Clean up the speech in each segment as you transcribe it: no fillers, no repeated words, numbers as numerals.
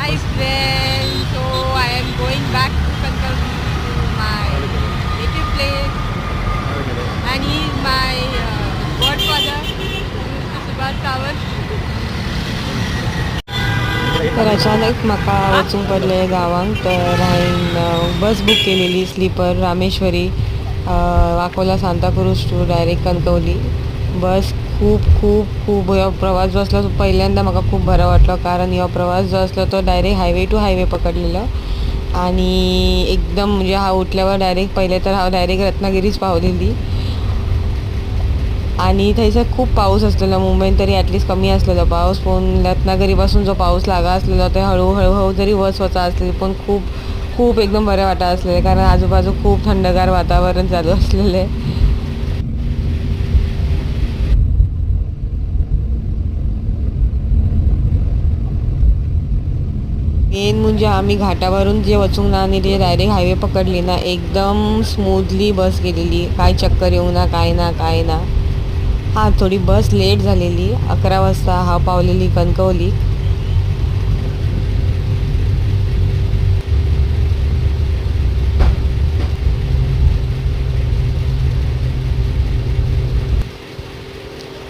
Hi friends, so I am going back to Kankal to my native place and he is my godfather, Subhash Sawant. तर अचानक म्हाका वचूंक पडलें गांवांक तर हांवें बस बूक केलेली sleeper Rameshwari Vakola Santacruz to direct Kankavli. Bus खूप खूप खूप हो प्रवास जो असलो तो पहिल्यांदा म्हाका खूप बरो वाटलो कारण हो प्रवास जो असलो तो डायरेक्ट हायवे टू हायवे पकडलेलो आणि एकदम म्हणजे हांव उठल्यावर डायरेक्ट पहिले तर हांव डायरेक्ट रत्नागिरीच पावलेली आणि थंयसर खूप पाऊस असलेला मुंबईत तरी ॲटलिस्ट कमी असलेलो पाऊस पण रत्नागिरीपासून जो पाऊस लागा असलेलो ते हळूहळू जरी वच वचा असलेली पण खूप खूप एकदम बरें वाटा असलेले कारण आजूबाजू खूप थंडगार वातावरण चालू असलेले. मेन म्हणजे आम्ही घाटावरून जे वचूंक ना आणि ते डायरेक्ट हायवे पकडली ना एकदम स्मूथली बस गेलेली काय चक्कर येऊ ना काय ना काय ना. हां थोडी बस लेट झालेली 11 वाजता हांव पावलेली कणकवली.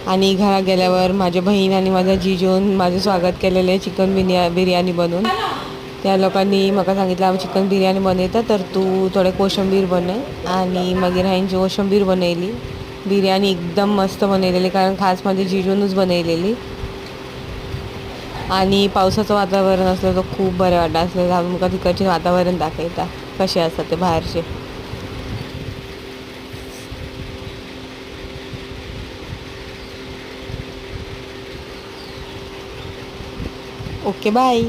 आणि घरात गेल्यावर माझ्या बहीण आणि माझ्या जिजून माझे स्वागत केलेले चिकन बिर्याणी बनवून. त्या लोकांनी म्हाका सांगितलं हांव चिकन बिर्याणी बनयता तर तू थोडे कोशंबीर बनय आणि मागीर हांवें कोशंबीर बनयली. बिर्याणी एकदम मस्त बनयलेली कारण खास माझ्या जिजूनच बनयलेली आणि पावसाचं वातावरण असलं तर खूप बरें वाटत असलें. हांव तुमकां तिकडचें वातावरण दाखयता कशें आसा तें भायरचें. Okay bye.